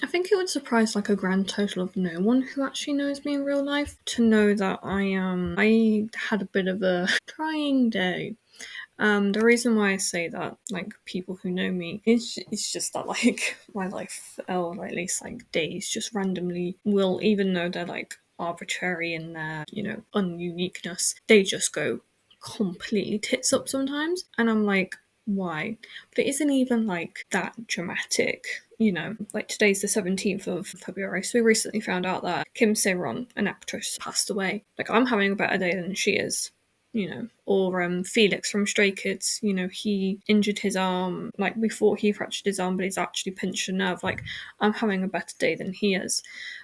I think it would surprise like a grand total of no one who actually knows me in real life to know that I had a bit of a trying day. The reason why I say that, like people who know me, it's just that like my life, or at least like days, just randomly will, even though they're like arbitrary in their ununiqueness, they just go completely tits up sometimes, and I'm like, why? But it isn't even like that dramatic. Like today's the 17th of February, so we recently found out that Kim Se-ron, an actress, passed away. Like, I'm having a better day than she is. Or Felix from Stray Kids, he injured his arm. Like, we thought he fractured his arm, but he's actually pinched a nerve. Like, I'm having a better day than he is.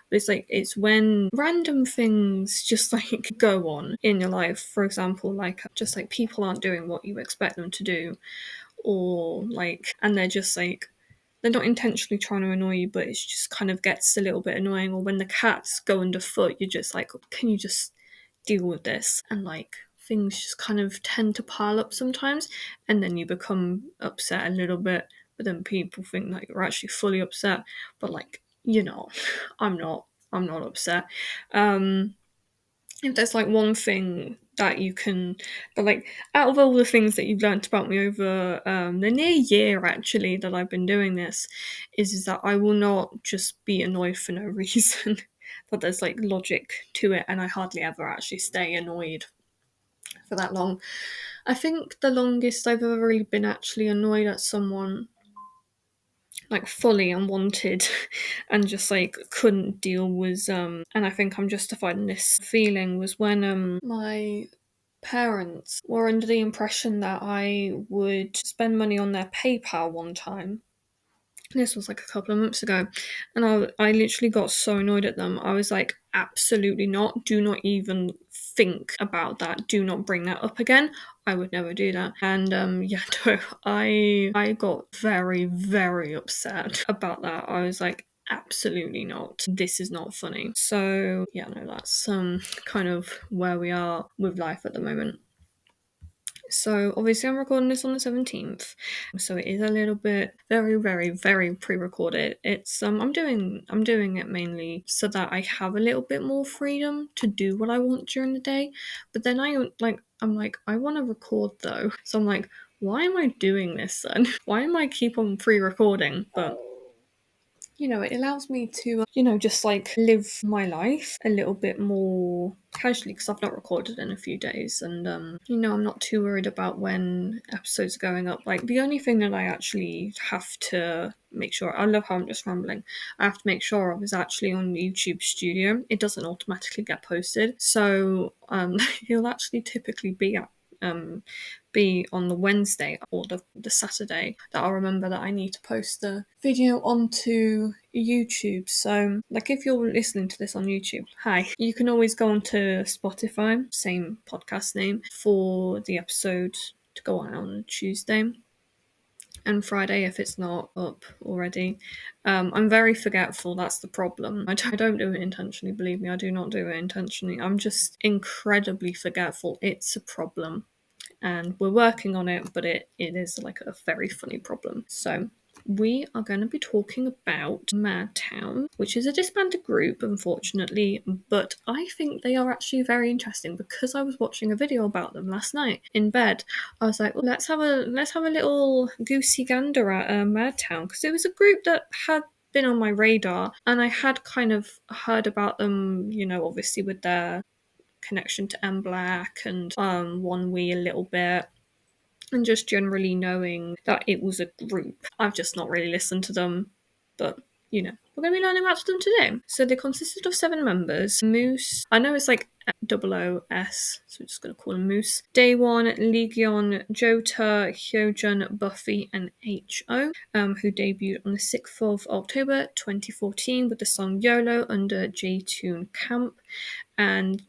But it's when random things just like go on in your life. For example, like just like people aren't doing what you expect them to do, or like, and they're just like, they're not intentionally trying to annoy you, but it just kind of gets a little bit annoying. Or when the cats go underfoot, you're just like, can you just deal with this? And like, things just kind of tend to pile up sometimes, and then you become upset a little bit, but then people think that you're actually fully upset, but like, I'm not upset. If there's like one thing that you can, but like, out of all the things that you've learnt about me over the near year actually that I've been doing this, is that I will not just be annoyed for no reason. That there's like logic to it, and I hardly ever actually stay annoyed for that long. I think the longest I've ever really been actually annoyed at someone, like fully unwanted, and just like couldn't deal, was and I think I'm justified in this feeling, was when my parents were under the impression that I would spend money on their PayPal one time. This was like a couple of months ago, and I literally got so annoyed at them. I was like, absolutely not. Do not even think about that. Do not bring that up again. I would never do that. And yeah, no, I got very, very upset about that. I was like, absolutely not. This is not funny. So yeah, no, that's kind of where we are with life at the moment. So obviously I'm recording this on the 17th, so it is a little bit very, very, very pre-recorded. It's I'm doing it mainly so that I have a little bit more freedom to do what I want during the day. But then I'm like, I want to record though. So I'm like, why am I doing this then? Why am I keep on pre-recording? But it allows me to, just like live my life a little bit more casually, because I've not recorded in a few days, and I'm not too worried about when episodes are going up. Like, the only thing that I actually have to make sure, I love how I'm just rambling, I have to make sure of is actually on YouTube Studio. It doesn't automatically get posted, so he'll actually typically be on the Wednesday or the Saturday that I'll remember that I need to post the video onto YouTube. So, like, if you're listening to this on YouTube, hi, you can always go onto Spotify, same podcast name, for the episode to go on Tuesday and Friday if it's not up already. I'm very forgetful, that's the problem. I don't do it intentionally, believe me, I do not do it intentionally. I'm just incredibly forgetful. It's a problem, and we're working on it, but it is like a very funny problem. So we are going to be talking about MADTOWN, which is a disbanded group, unfortunately, but I think they are actually very interesting because I was watching a video about them last night in bed. I was like, well, let's have a little goosey gander at MADTOWN, because it was a group that had been on my radar, and I had kind of heard about them, obviously with their connection to M Black and One We a little bit, and just generally knowing that it was a group. I've just not really listened to them, but we're going to be learning about them today. So they consisted of 7 members. Moose, I know it's like OOS, so we're just going to call him Moose. Daewon, Legion, Jota, Hyojun, Buffy, and HO, who debuted on the 6th of October 2014 with the song YOLO under J-Tune Camp. And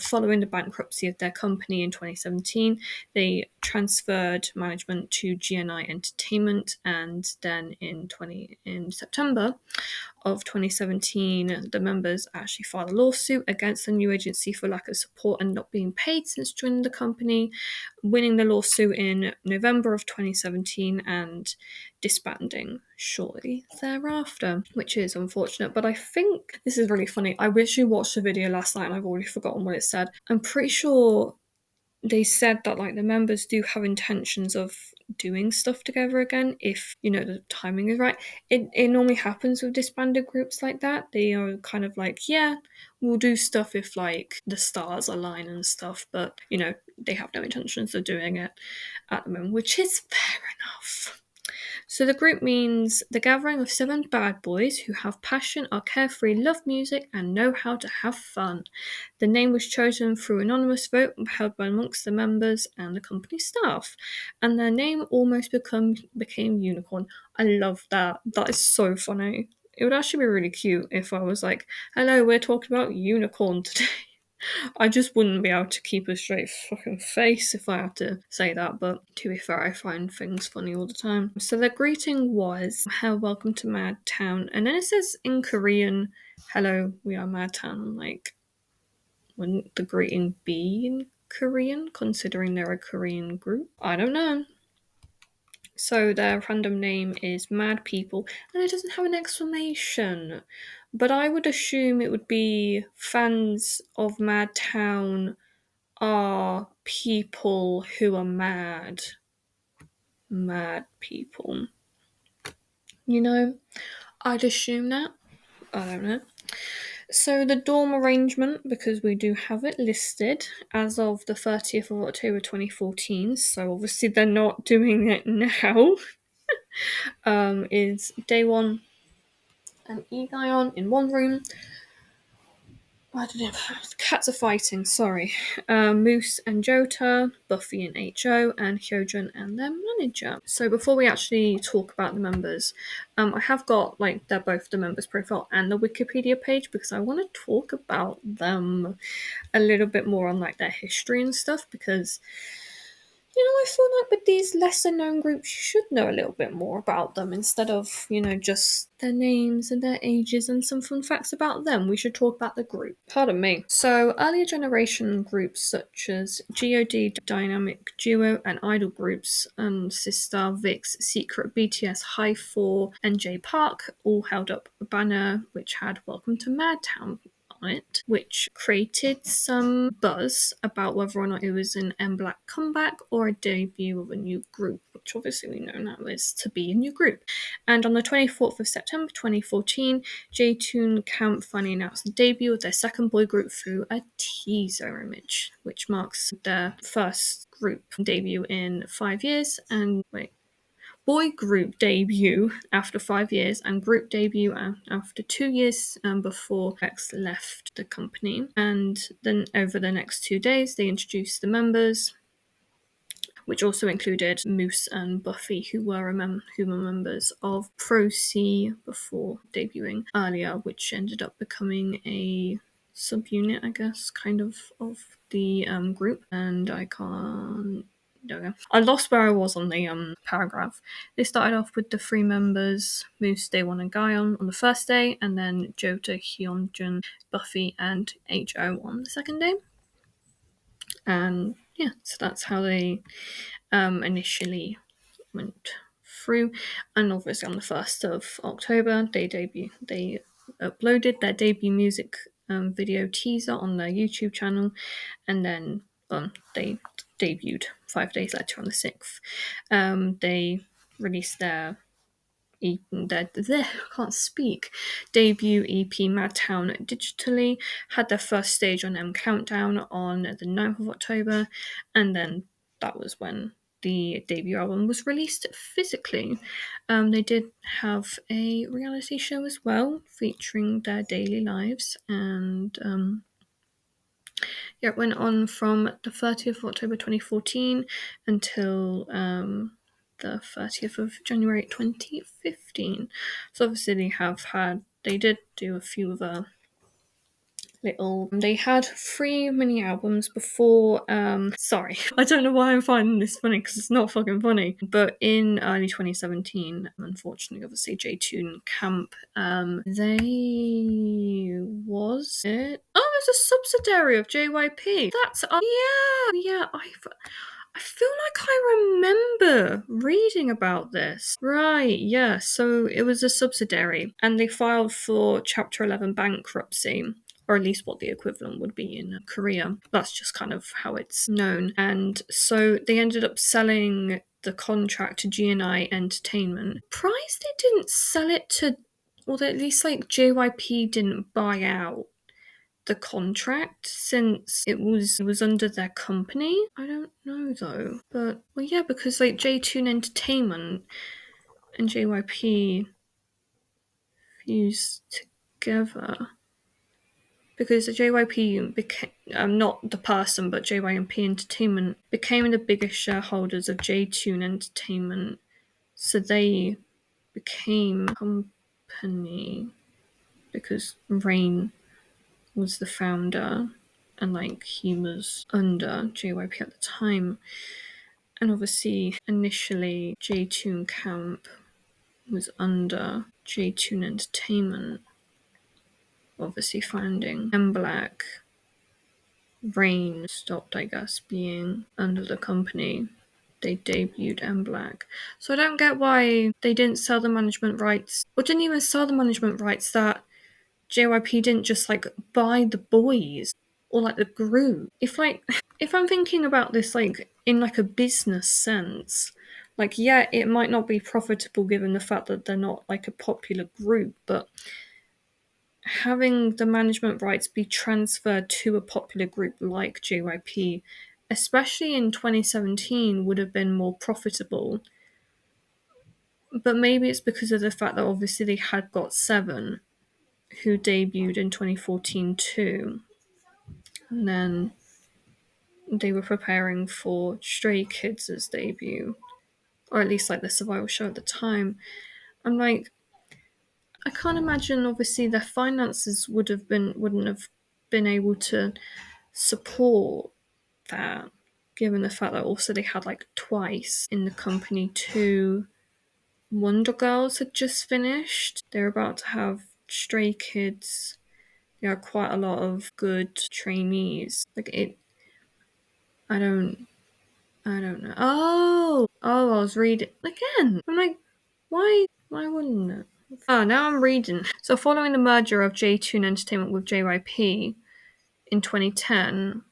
following the bankruptcy of their company in 2017, they transferred management to GNI Entertainment, and then in September of 2017, the members actually filed a lawsuit against the new agency for lack of support and not being paid since joining the company, winning the lawsuit in November of 2017 and disbanding shortly thereafter, which is unfortunate. But I think this is really funny. I wish you watched the video last night and I've already forgotten what it said. I'm pretty sure they said that like the members do have intentions of doing stuff together again if the timing is right. It normally happens with disbanded groups like that. They are kind of like, yeah, we'll do stuff if like the stars align and stuff, but they have no intentions of doing it at the moment, which is fair enough. So the group means the gathering of 7 bad boys who have passion, are carefree, love music, and know how to have fun. The name was chosen through anonymous vote held by amongst the members and the company staff, and their name almost became Unicorn. I love that. That is so funny. It would actually be really cute if I was like, hello, we're talking about Unicorn today. I just wouldn't be able to keep a straight fucking face if I had to say that, but to be fair, I find things funny all the time. So their greeting was, "Hello, welcome to MADTOWN," and then it says in Korean, "Hello, we are MADTOWN." Like, wouldn't the greeting be in Korean, considering they're a Korean group? I don't know. So their random name is Mad People, and it doesn't have an explanation. But I would assume it would be fans of MADTOWN are people who are mad. Mad people. I'd assume that. I don't know. So the dorm arrangement, because we do have it listed as of the 30th of October 2014, so obviously they're not doing it now, is Daewon and Egayon in one room. I don't know. Cats are fighting, sorry. Moose and Jota, Buffy and Ho, and Hyojin and their manager. So before we actually talk about the members, I have got they're both the members profile and the Wikipedia page because I want to talk about them a little bit more on their history and stuff because I feel like with these lesser known groups, you should know a little bit more about them instead of, just their names and their ages and some fun facts about them. We should talk about the group. Pardon me. So, earlier generation groups such as GOD, Dynamic Duo, and idol groups, Sister, VIX, Secret, BTS, High 4, and J Park all held up a banner which had Welcome to MADTOWN on it, which created some buzz about whether or not it was an M-Black comeback or a debut of a new group, which obviously we know now is to be a new group. And on the 24th of September 2014, J-Tune Camp finally announced the debut of their second boy group through a teaser image, which marks their first group debut in 5 years. And boy group debut after 5 years and group debut after 2 years before X left the company. And then over the next 2 days, they introduced the members, which also included Moose and Buffy, who were members of Pro C before debuting earlier, which ended up becoming a subunit, I guess, kind of the group. And I can't. There we go. I lost where I was on the paragraph. They started off with the 3 members, Moose, Daewon, and Gaeon on the first day, and then Jota, Hyunjin, Buffy, and Ho on the second day. And yeah, so that's how they initially went through. And obviously on the 1st of October, they uploaded their debut music video teaser on their YouTube channel, and then they debuted 5 days later on the 6th. They released their can't speak debut EP MADTOWN digitally, had their first stage on M Countdown on the 9th of October, and then that was when the debut album was released physically. They did have a reality show as well featuring their daily lives, and it went on from the 30th of October 2014 until the 30th of January 2015. So obviously they did do a few other little. They had 3 mini albums before. Sorry, I don't know why I'm finding this funny because it's not fucking funny. But in early 2017, unfortunately, obviously, J-Tune Camp, they was it? Oh, it's a subsidiary of JYP. That's yeah. I feel like I remember reading about this. Right, yeah. So it was a subsidiary, and they filed for Chapter 11 bankruptcy, or at least what the equivalent would be in Korea. That's just kind of how it's known. And so they ended up selling the contract to GNI Entertainment. Surprised they didn't sell it to, or at least like JYP didn't buy out the contract since it was under their company. I don't know though, but well, yeah, because like J-Tune Entertainment and JYP fused together because the JYP became not the person, but JYP Entertainment became the biggest shareholders of J-Tune Entertainment, so they became a company because Rain was the founder and like he was under JYP at the time. And obviously initially J-Tune Camp was under J-Tune Entertainment, obviously founding M Black. Rain stopped, I guess, being under the company. They debuted M Black. So I don't get why they didn't sell the management rights, or didn't even sell the management rights, that JYP didn't just like buy the boys or like the group. If I'm thinking about this like in like a business sense, like yeah, it might not be profitable given the fact that they're not like a popular group, but having the management rights be transferred to a popular group like JYP, especially in 2017, would have been more profitable. But maybe it's because of the fact that obviously they had got Seven, who debuted in 2014 too. And then they were preparing for Stray Kids' debut, or at least like the survival show at the time. I'm like, I can't imagine. Obviously, their finances wouldn't have been able to support that, given the fact that also they had like twice in the company two Wonder Girls had just finished. They're about to have Stray Kids. There are quite a lot of good trainees. Like it, I don't know. Oh, I was reading again. I'm like, why wouldn't it? Oh, now I'm reading. So, following the merger of J-Tune Entertainment with JYP in 2010,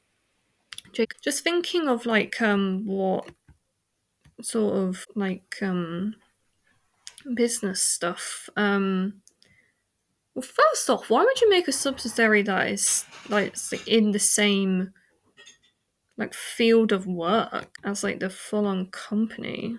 just thinking of like what sort of like business stuff. Well, first off, why would you make a subsidiary that is like in the same like field of work as like the full-on company?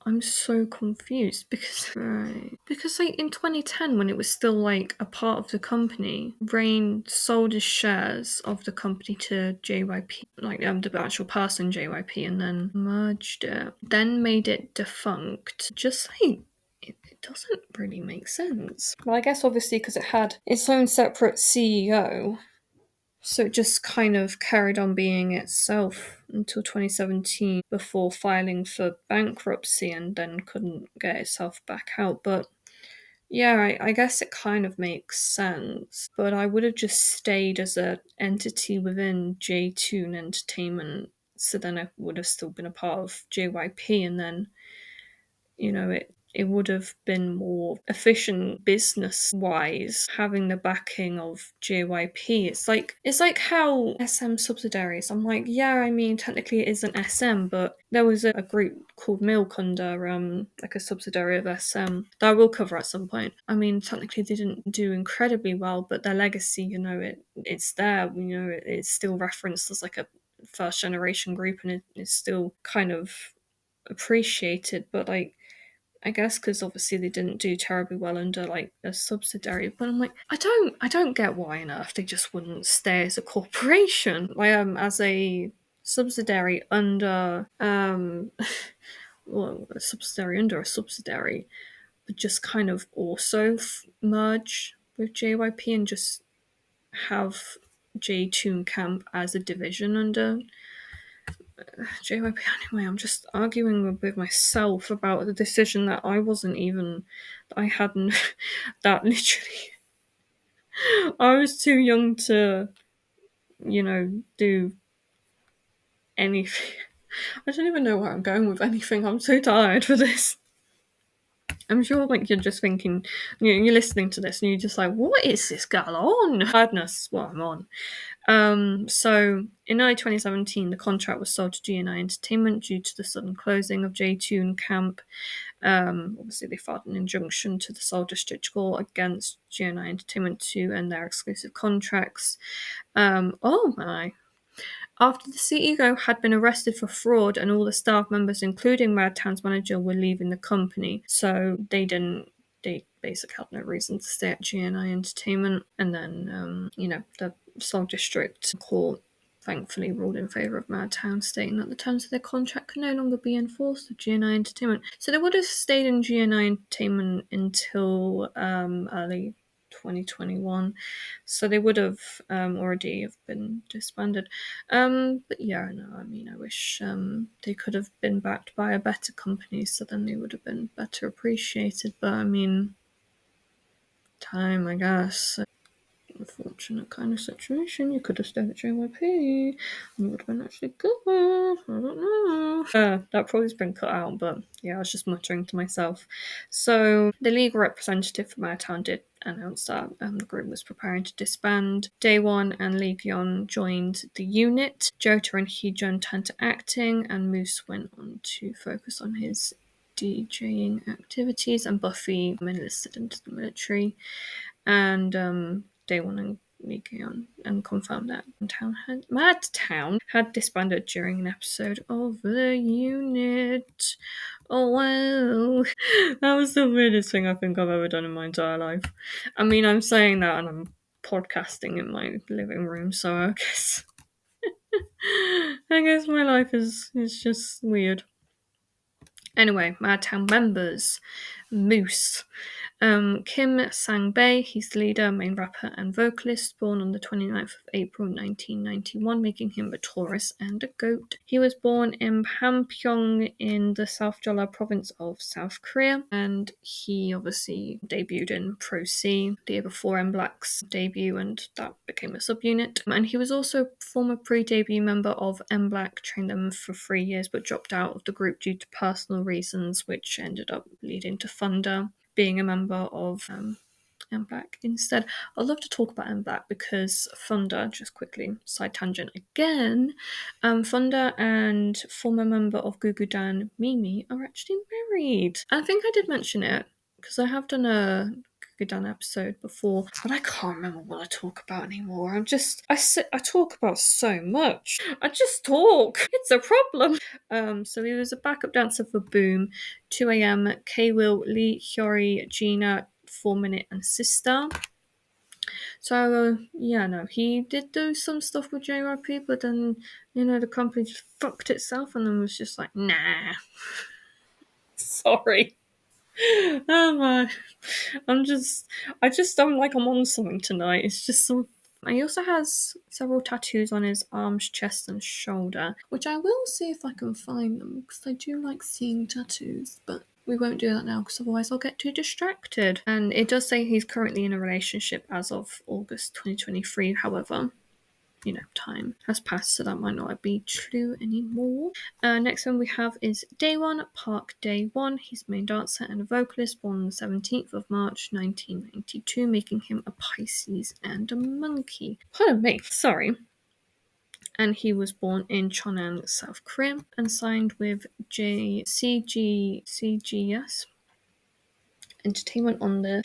I'm so confused because like in 2010 when it was still like a part of the company, Rain sold his shares of the company to JYP, like the actual person JYP, and then merged it, then made it defunct. Just like it doesn't really make sense. Well, I guess obviously because it had its own separate CEO, so it just kind of carried on being itself until 2017 before filing for bankruptcy and then couldn't get itself back out. But yeah, I guess it kind of makes sense. But I would have just stayed as an entity within J-Tune Entertainment. So then I would have still been a part of JYP, and then it would have been more efficient business wise having the backing of JYP. It's like how SM subsidiaries. I'm like, yeah, I mean technically it isn't SM, but there was a group called Milk under like a subsidiary of SM that I will cover at some point. I mean technically they didn't do incredibly well, but their legacy, it's there. It's still referenced as like a first generation group, and it's still kind of appreciated, but like I guess because obviously they didn't do terribly well under like a subsidiary. But I'm like, I don't get why on earth they just wouldn't stay as a corporation, like as a subsidiary under well, a subsidiary under a subsidiary, but just kind of also merge with JYP and just have J-Toon Camp as a division under JYP. Anyway, I'm just arguing with myself about the decision that I hadn't, that literally, I was too young to, do anything. I don't even know where I'm going with anything. I'm so tired for this. I'm sure, you're just thinking, you're listening to this and you're just like, what is this girl on? Madness, what I'm on. So in early 2017, the contract was sold to GNI Entertainment due to the sudden closing of J-Toon Camp. Obviously, they filed an injunction to the Seoul District Court against GNI Entertainment to end their exclusive contracts. Oh my. After the CEO had been arrested for fraud and all the staff members, including MADTOWN's manager, were leaving the company. So they basically had no reason to stay at GNI Entertainment. And then, the Seoul District Court thankfully ruled in favour of MADTOWN, stating that the terms of their contract could no longer be enforced with GNI Entertainment. So they would have stayed in GNI Entertainment until early 2021. So they would have already have been disbanded. But yeah, no, I mean, I wish they could have been backed by a better company, so then they would have been better appreciated. But I mean, time, I guess. Unfortunate kind of situation. You could have stayed at JYP. And it would have been actually good. I don't know. That probably has been cut out, but yeah, I was just muttering to myself. So the legal representative from our town did announce that the group was preparing to disband. Daewon and Lee Gyeon joined the unit. Jota and Heejun turned to acting, and Moose went on to focus on his DJing activities, and Buffy enlisted into the military. And Daewon and Lee Gyeon and confirmed that MADTOWN had disbanded during an episode of the unit. Oh wow, that was the weirdest thing I think I've ever done in my entire life. I mean, I'm saying that and I'm podcasting in my living room, so I guess my life is just weird. Anyway, MADTOWN members. Moose. Kim Sang-bae, he's the leader, main rapper and vocalist, born on the 29th of April 1991, making him a Taurus and a goat. He was born in Hampyeong in the South Jeolla province of South Korea, and he obviously debuted in Pro C the year before M-Black's debut, and that became a subunit. And he was also a former pre-debut member of M-Black, trained them for 3 years but dropped out of the group due to personal reasons, which ended up leading to Thunder being a member of M-Black instead. I'd love to talk about M-Black because Thunder, just quickly, side tangent again, Thunder and former member of Gugudan, Mimi, are actually married. I think I did mention it because I have done a Gugudan episode before, but I can't remember what I talk about anymore. I talk about so much. I just talk. It's a problem. So he was a backup dancer for Boom, 2AM, K-Will, Lee, Hyori, Gina, 4 Minute, and Sister. So, he did do some stuff with JYP, but then, the company just fucked itself and then was just like, nah. Sorry. Oh my. I'm like I'm on something tonight. It's just so. He also has several tattoos on his arms, chest, and shoulder, which I will see if I can find them because I do like seeing tattoos, but we won't do that now because otherwise I'll get too distracted. And it does say he's currently in a relationship as of August 2023, however. Time has passed, so that might not be true anymore. Next one we have is Daewon, Park Daewon. He's a main dancer and a vocalist, born on the 17th of March 1992, making him a Pisces and a monkey. Pardon me, sorry. And he was born in Cheonan, South Korea, and signed with CGS Entertainment on the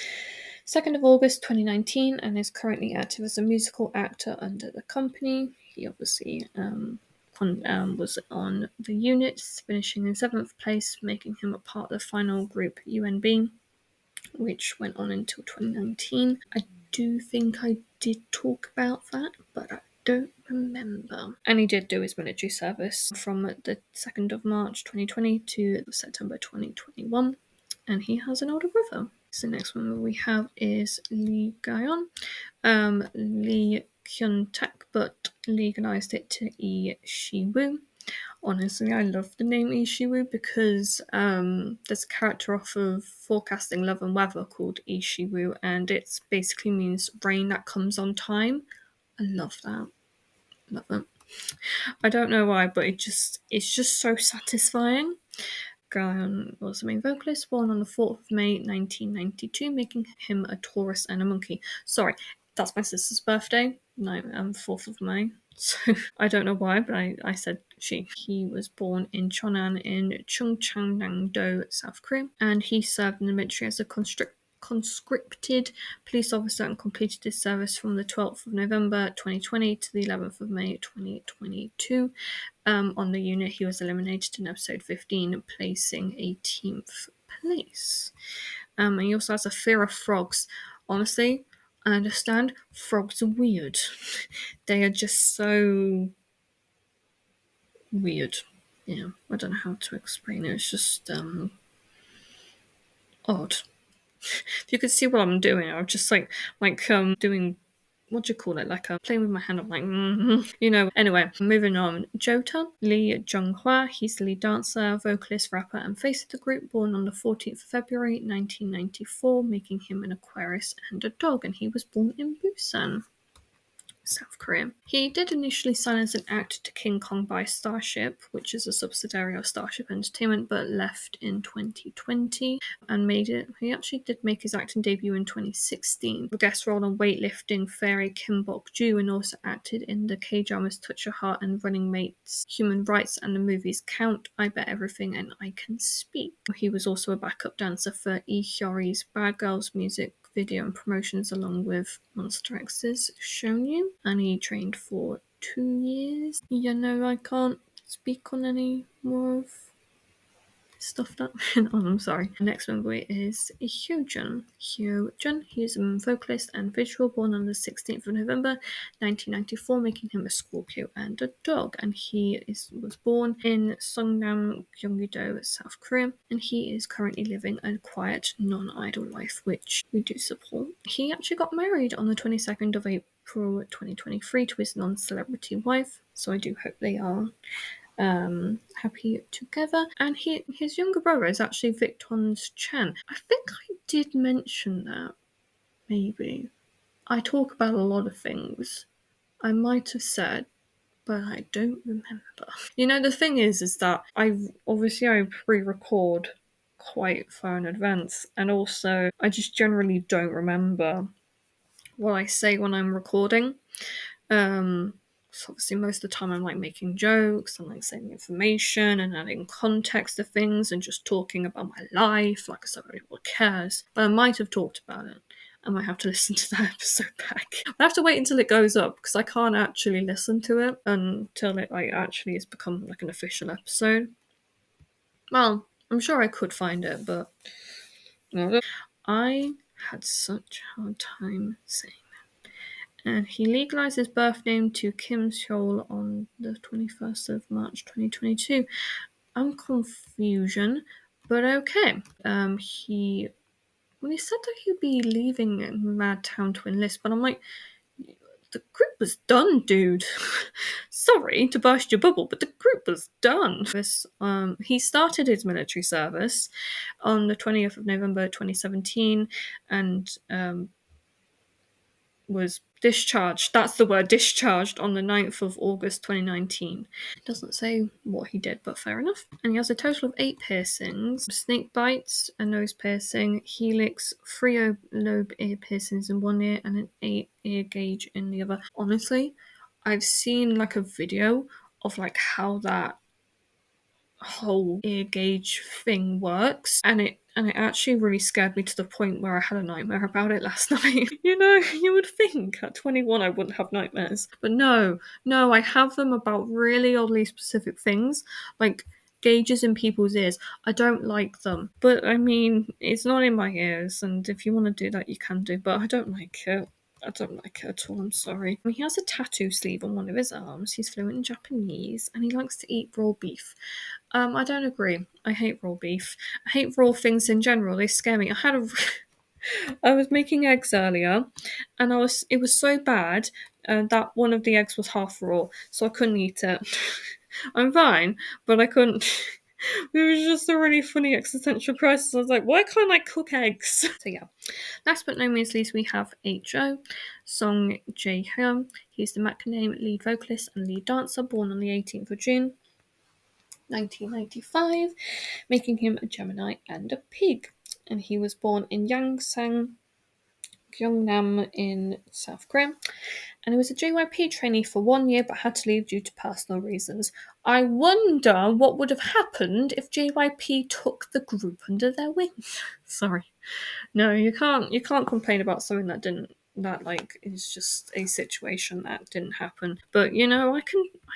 2nd of August 2019, and is currently active as a musical actor under the company. He obviously was on the unit, finishing in 7th place, making him a part of the final group UNB, which went on until 2019. I do think I did talk about that, but I don't remember. And he did do his military service from the 2nd of March 2020 to September 2021. And he has an older brother. So the next one we have is Lee Gaon. Lee Kyun-tak, but legalized it to Lee Shi-woo. Honestly, I love the name Lee Shi-woo because there's a character off of Forecasting Love and Weather called Lee Shi-woo, and it basically means rain that comes on time. I love that. Love it. I don't know why, but it's just so satisfying. Graham was the main vocalist, born on the 4th of May 1992, making him a Taurus and a monkey. Sorry, that's my sister's birthday. No, 4th of May. So I don't know why, but I said she. He was born in Cheonan in Chungcheongnam-do, South Korea, and he served in the military as a conscripted police officer and completed his service from the 12th of November 2020 to the 11th of May 2022. On the unit, he was eliminated in episode 15, placing 18th place. And he also has a fear of frogs. Honestly, I understand frogs are weird. They are just so weird. Yeah, I don't know how to explain it. It's just odd. If you could see what I'm doing, I'm just doing, what do you call it? Playing with my hand. I'm Anyway, moving on. Jota Lee Jung-hwa. He's the lead dancer, vocalist, rapper, and face of the group. Born on the 14th of February 1994, making him an Aquarius and a dog. And he was born in Busan, South Korea. He did initially sign as an actor to King Kong by Starship, which is a subsidiary of Starship Entertainment, but left in 2020 and he actually did make his acting debut in 2016. A guest role on weightlifting fairy Kim Bok-joo, and also acted in the K-dramas Touch Your Heart and Running Mates, Human Rights, and the movies Count, I Bet Everything, and I Can Speak. He was also a backup dancer for Lee Hyori's Bad Girls music video and promotions, along with Monster X's Shown You, and he trained for 2 years. I can't speak on any more of stuff that I'm sorry. The next member is Hyojun. He's a vocalist and visual, born on the 16th of November 1994, making him a Scorpio and a dog. And he was born in Songnam, Gyeonggi-do, South Korea, and he is currently living a quiet, non-idol life, which we do support. He actually got married on the 22nd of April 2023 to his non-celebrity wife, so I do hope they are happy together. And his younger brother is actually Victon's Chan. I think I did mention that, maybe. I talk about a lot of things. I might have said, but I don't remember. The thing is that I pre-record quite far in advance, and also I just generally don't remember what I say when I'm recording. So obviously most of the time I'm making jokes and saying information and adding context to things and just talking about my life, so everyone cares. But I might have talked about it. I might have to listen to that episode back. I have to wait until it goes up because I can't actually listen to it until it actually has become an official episode. Well, I'm sure I could find it, but I had such a hard time saying. And he legalized his birth name to Kim Seol on the 21st of March 2022. I'm confusion, but okay. He said that he'd be leaving MADTOWN to enlist, but I'm the group was done, dude. Sorry to burst your bubble, but the group was done. He started his military service on the 20th of November 2017 and was discharged. That's the word, discharged on the 9th of August 2019. It doesn't say what he did, but fair enough. And he has a total of 8 piercings: snake bites, a nose piercing, helix, 3 lobe ear piercings in one ear, and an 8 ear gauge in the other. Honestly, I've seen a video of how that whole ear gauge thing works, and it actually really scared me to the point where I had a nightmare about it last night. You would think at 21 I wouldn't have nightmares, but no, I have them about really oddly specific things, like gauges in people's ears. I don't like them, but it's not in my ears, and if you want to do that you can do, but I don't like it. I don't like it at all, I'm sorry. He has a tattoo sleeve on one of his arms. He's fluent in Japanese, and he likes to eat raw beef. I don't agree. I hate raw beef. I hate raw things in general. They scare me. I was making eggs earlier, and it was so bad that one of the eggs was half raw, so I couldn't eat it. I'm fine, but I couldn't. It was just a really funny existential crisis. I was like, why can't I cook eggs? So yeah. Last but no means least, we have H.O. Song Jae-hyun. He's the Macadam lead vocalist and lead dancer, born on the 18th of June, 1995, making him a Gemini and a pig. And he was born in Yangsang, Gyeongnam in South Korea. And he was a JYP trainee for 1 year but had to leave due to personal reasons. I wonder what would have happened if JYP took the group under their wing. Sorry. No, you can't complain about something that like is just a situation that didn't happen. But I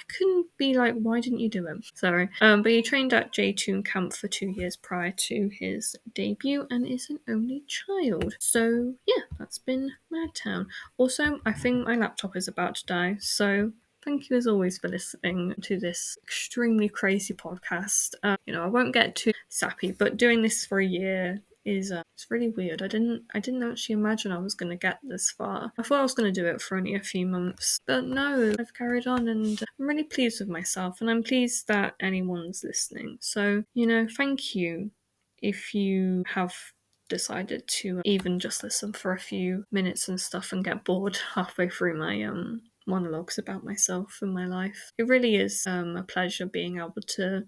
can be like, why didn't you do it? Sorry. But he trained at J-Tune camp for 2 years prior to his debut and is an only child. So yeah, that's been MADTOWN. Also, I think my laptop is about to die, so thank you as always for listening to this extremely crazy podcast. I won't get too sappy, but doing this for a year is it's really weird. I didn't actually imagine I was going to get this far. I thought I was going to do it for only a few months, but no, I've carried on, and I'm really pleased with myself, and I'm pleased that anyone's listening. So thank you if you have decided to even just listen for a few minutes and stuff and get bored halfway through my monologues about myself and my life. It really is a pleasure being able to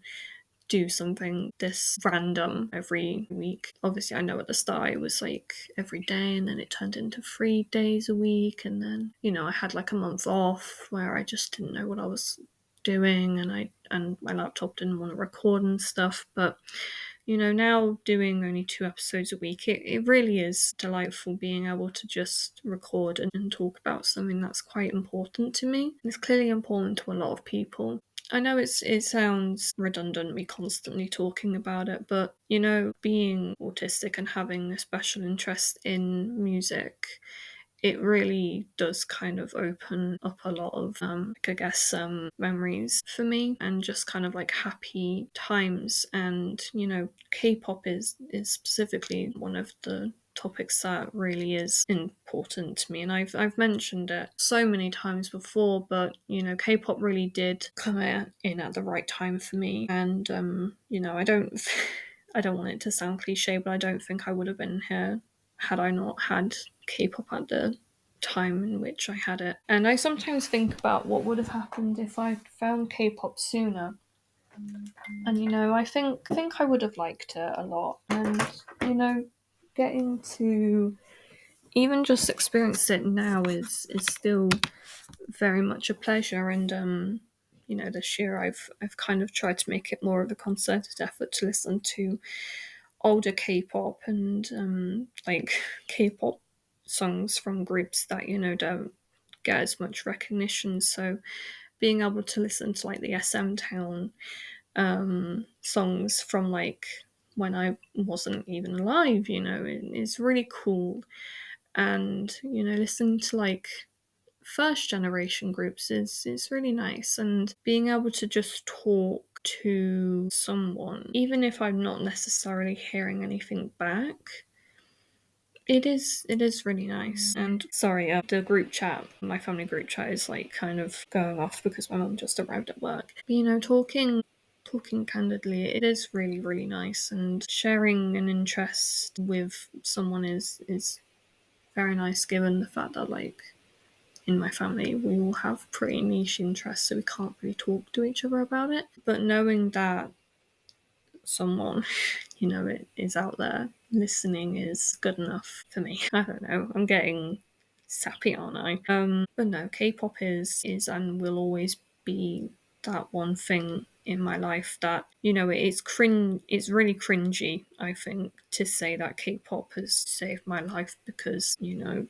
do something this random every week. Obviously, I know at the start it was like every day, and then it turned into 3 days a week, and then I had like a month off where I just didn't know what I was doing, and my laptop didn't want to record and stuff. But now doing only 2 episodes a week, it really is delightful being able to just record and talk about something that's quite important to me. It's clearly important to a lot of people. I know it sounds redundant, me constantly talking about it, but being autistic and having a special interest in music, it really does kind of open up a lot of, I guess, memories for me, and just kind of like happy times. And K-pop is specifically one of the topics that really is important to me, and I've mentioned it so many times before, but K-pop really did come in at the right time for me, and I don't I don't want it to sound cliche, but I don't think I would have been here had I not had K-pop at the time in which I had it. And I sometimes think about what would have happened if I'd found K-pop sooner. And I think I would have liked it a lot. And getting to even just experience it now is still very much a pleasure. And this year I've kind of tried to make it more of a concerted effort to listen to older K-pop and like K-pop songs from groups that don't get as much recognition. So being able to listen to like the MADTOWN songs from like when I wasn't even alive, it's really cool. And listening to like first generation groups is really nice, and being able to just talk to someone, even if I'm not necessarily hearing anything back, it is really nice. And sorry, the group chat, my family group chat, is like kind of going off because my mum just arrived at work. But, talking candidly, it is really, really nice, and sharing an interest with someone is very nice, given the fact that like in my family we all have pretty niche interests, so we can't really talk to each other about it. But knowing that someone it is out there listening is good enough for me. I don't know, I'm getting sappy, aren't I? But no, K-pop is and will always be that one thing in my life that it's really cringy, I think, to say that K-pop has saved my life, because there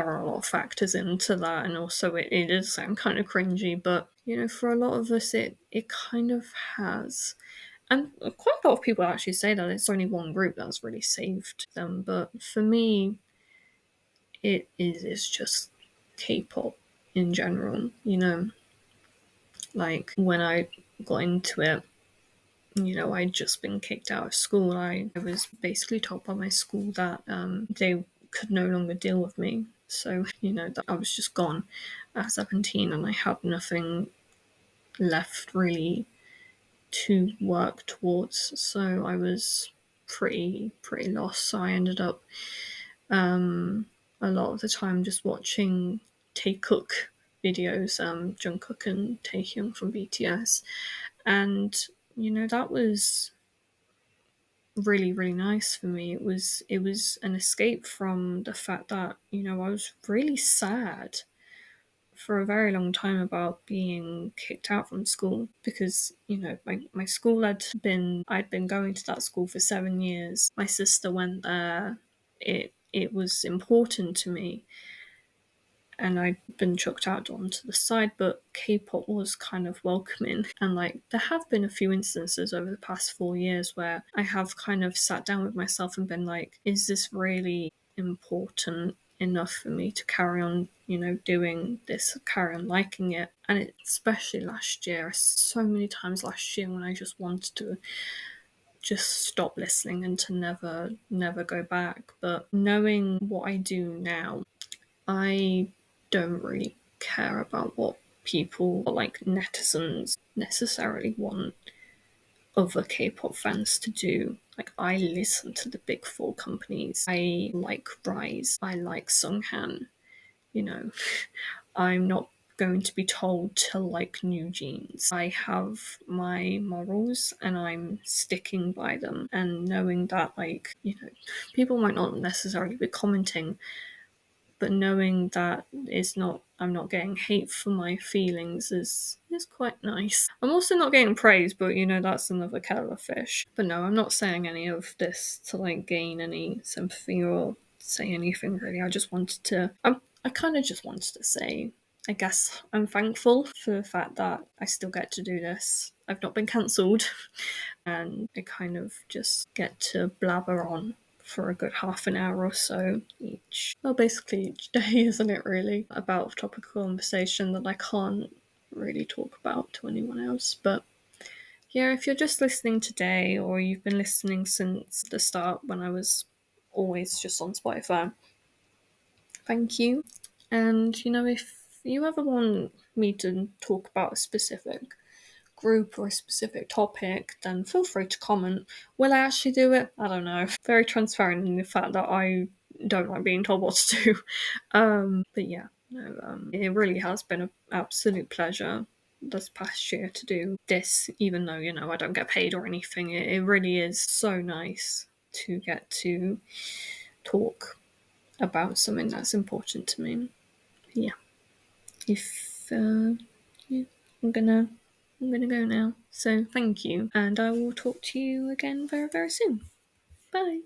are a lot of factors into that, and also it does sound kind of cringy, but for a lot of us it kind of has. And quite a lot of people actually say that it's only one group that's really saved them, but for me it's just K-pop in general. Like when I got into it, I'd just been kicked out of school. I was basically told by my school that they could no longer deal with me. So, that I was just gone at 17 and I had nothing left really to work towards. So I was pretty lost. So I ended up a lot of the time just watching Taekook videos, Jungkook and Taehyung from BTS, and that was really really nice for me. It was an escape from the fact that I was really sad for a very long time about being kicked out from school because my school I'd been going to that school for 7 years. My sister went there. It was important to me, and I'd been chucked out onto the side, but K-pop was kind of welcoming. And there have been a few instances over the past 4 years where I have kind of sat down with myself and been like, is this really important enough for me to carry on, doing this, carry on liking it? And especially last year, so many times last year when I just wanted to just stop listening and to never go back. But knowing what I do now, I don't really care about what people like netizens necessarily want other K-pop fans to do. Like, I listen to the big four companies. I like Rise. I like Sunghan. You know, I'm not going to be told to like New Jeans. I have my morals and I'm sticking by them. And knowing that, people might not necessarily be commenting, but knowing that I'm not getting hate for my feelings is quite nice. I'm also not getting praise, but that's another kettle of fish. But no, I'm not saying any of this to gain any sympathy or say anything really. I kind of just wanted to say, I guess I'm thankful for the fact that I still get to do this. I've not been cancelled, and I kind of just get to blabber on for a good half an hour or so basically each day, isn't it really? About a topic of conversation that I can't really talk about to anyone else. But yeah, if you're just listening today or you've been listening since the start when I was always just on Spotify, thank you. And if you ever want me to talk about a specific group or a specific topic, then feel free to comment. Will I actually do it? I don't know. Very transparent in the fact that I don't like being told what to do. But yeah, no, it really has been an absolute pleasure this past year to do this, even though, I don't get paid or anything. It really is so nice to get to talk about something that's important to me. Yeah. If yeah, I'm gonna go now. So thank you, and I will talk to you again very very soon. Bye.